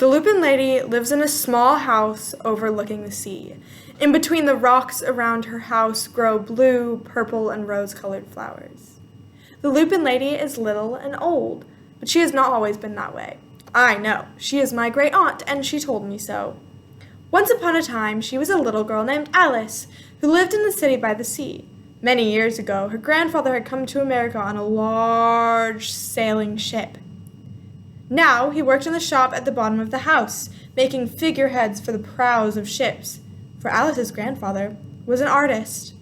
The Lupin Lady lives in a small house overlooking the sea. In between the rocks around her house grow blue, purple, and rose-colored flowers. The Lupin Lady is little and old, but she has not always been that way. I know, she is my great aunt, and she told me so. Once upon a time, she was a little girl named Alice, who lived in the city by the sea. Many years ago, her grandfather had come to America on a large sailing ship. Now, he worked in the shop at the bottom of the house, making figureheads for the prows of ships, for Alice's grandfather was an artist.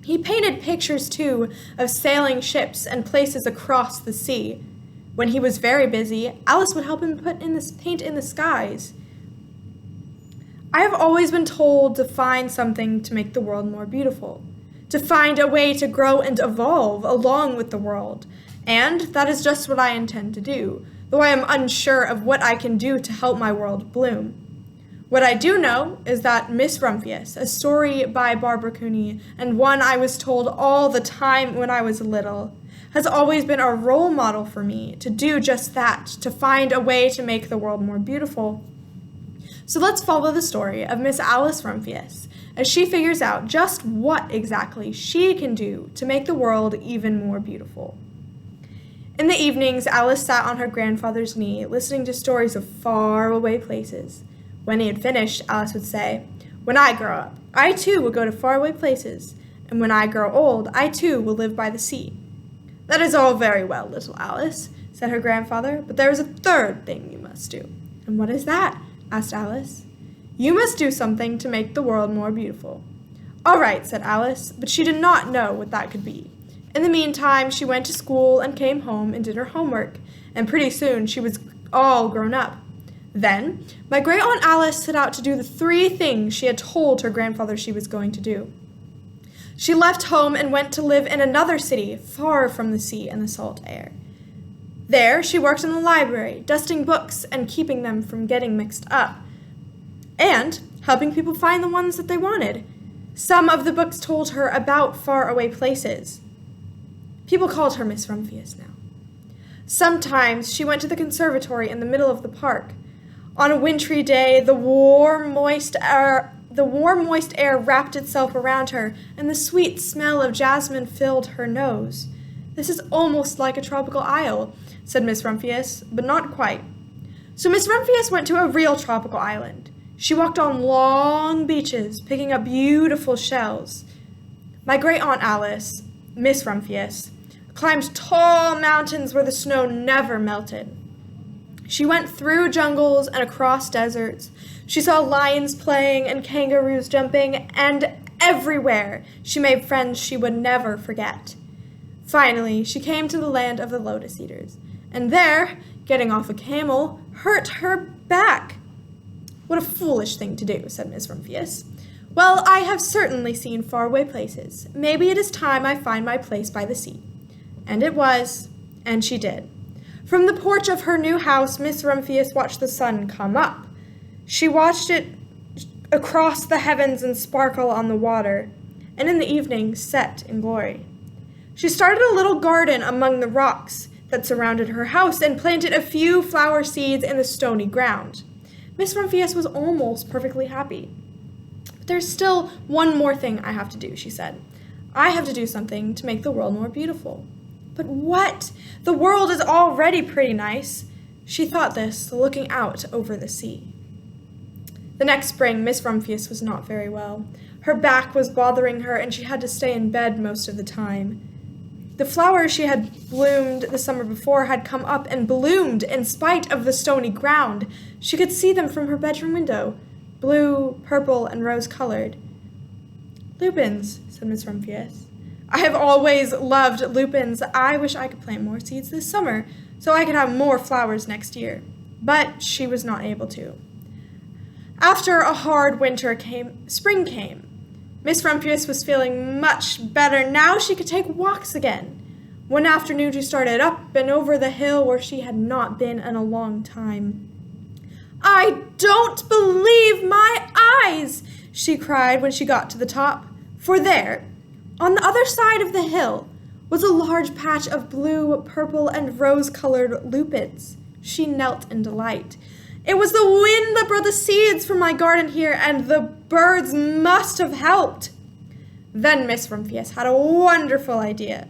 He painted pictures, too, of sailing ships and places across the sea. When he was very busy, Alice would help him put in this paint in the skies. I have always been told to find something to make the world more beautiful, to find a way to grow and evolve along with the world, and that is just what I intend to do, though I am unsure of what I can do to help my world bloom. What I do know is that Miss Rumphius, a story by Barbra Cooney, and one I was told all the time when I was little, has always been a role model for me to do just that, to find a way to make the world more beautiful. So let's follow the story of Miss Alice Rumphius as she figures out just what exactly she can do to make the world even more beautiful. In the evenings, Alice sat on her grandfather's knee, listening to stories of faraway places. When he had finished, Alice would say, "When I grow up, I too will go to faraway places, and when I grow old, I too will live by the sea." "That is all very well, little Alice," said her grandfather, "but there is a third thing you must do." "And what is that?" asked Alice. "You must do something to make the world more beautiful." "All right," said Alice, but she did not know what that could be. In the meantime, she went to school and came home and did her homework, and pretty soon she was all grown up. Then, my great-aunt Alice set out to do the 3 things she had told her grandfather she was going to do. She left home and went to live in another city, far from the sea and the salt air. There, she worked in the library, dusting books and keeping them from getting mixed up, and helping people find the ones that they wanted. Some of the books told her about faraway places. People called her Miss Rumphius now. Sometimes she went to the conservatory in the middle of the park. On a wintry day, the warm, moist air wrapped itself around her, and the sweet smell of jasmine filled her nose. "This is almost like a tropical isle," said Miss Rumphius, but not quite. So Miss Rumphius went to a real tropical island. She walked on long beaches, picking up beautiful shells. My great-aunt Alice, Miss Rumphius, climbed tall mountains where the snow never melted. She went through jungles and across deserts. She saw lions playing and kangaroos jumping, and everywhere she made friends she would never forget. Finally, she came to the land of the lotus eaters, and there, getting off a camel, hurt her back. "What a foolish thing to do," said Miss Rumphius. "Well, I have certainly seen faraway places. Maybe it is time I find my place by the sea." And it was, and she did. From the porch of her new house, Miss Rumphius watched the sun come up. She watched it across the heavens and sparkle on the water, and in the evening set in glory. She started a little garden among the rocks that surrounded her house and planted a few flower seeds in the stony ground. Miss Rumphius was almost perfectly happy. "But there's still one more thing I have to do," she said. "I have to do something to make the world more beautiful." "But what? The world is already pretty nice." She thought this, looking out over the sea. The next spring, Miss Rumphius was not very well. Her back was bothering her, and she had to stay in bed most of the time. The flowers she had bloomed the summer before had come up and bloomed in spite of the stony ground. She could see them from her bedroom window, blue, purple, and rose-colored. "Lupins," said Miss Rumphius. "I have always loved lupins. I wish I could plant more seeds this summer so I could have more flowers next year." But she was not able to. After a hard winter spring came. Miss Rumphius was feeling much better. Now she could take walks again. One afternoon she started up and over the hill where she had not been in a long time. "I don't believe my eyes!" she cried when she got to the top. For there, on the other side of the hill, was a large patch of blue, purple, and rose-colored lupins. She knelt in delight. It was the wind that brought the seeds from my garden here, and the birds must have helped. Then Miss Rumphius had a wonderful idea.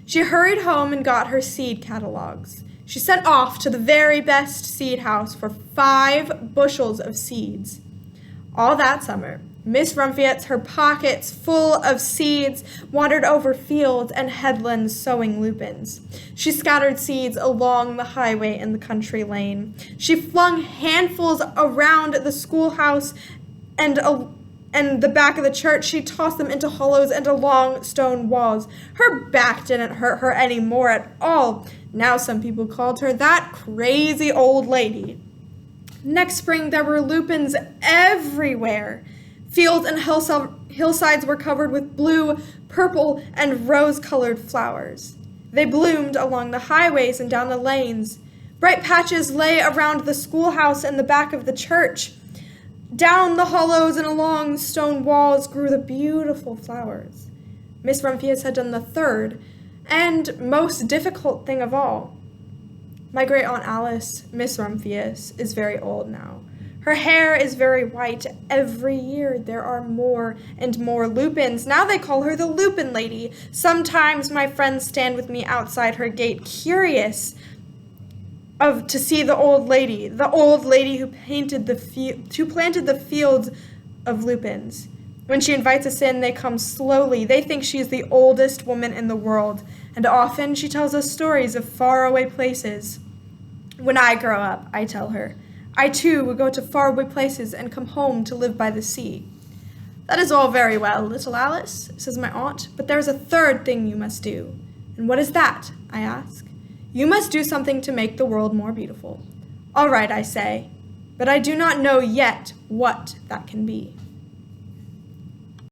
She hurried home and got her seed catalogs. She sent off to the very best seed house for 5 bushels of seeds. All that summer, Miss Rumphius, her pockets full of seeds, wandered over fields and headlands sowing lupins. She scattered seeds along the highway in the country lane. She flung handfuls around the schoolhouse and the back of the church. She tossed them into hollows and along stone walls. Her back didn't hurt her any more at all. Now some people called her that crazy old lady. Next spring, there were lupins everywhere. Fields and hillsides were covered with blue, purple, and rose-colored flowers. They bloomed along the highways and down the lanes. Bright patches lay around the schoolhouse and the back of the church. Down the hollows and along stone walls grew the beautiful flowers. Miss Rumphius had done the third and most difficult thing of all. My great-aunt Alice, Miss Rumphius, is very old now. Her hair is very white. Every year there are more and more lupins. Now they call her the Lupin Lady. Sometimes my friends stand with me outside her gate, curious to see the old lady who planted the fields of lupins. When she invites us in, they come slowly. They think she is the oldest woman in the world, and often she tells us stories of faraway places. When I grow up, I tell her, I too will go to faraway places and come home to live by the sea. That is all very well, little Alice, says my aunt, but there is a third thing you must do. And what is that? I ask. You must do something to make the world more beautiful. All right, I say, but I do not know yet what that can be.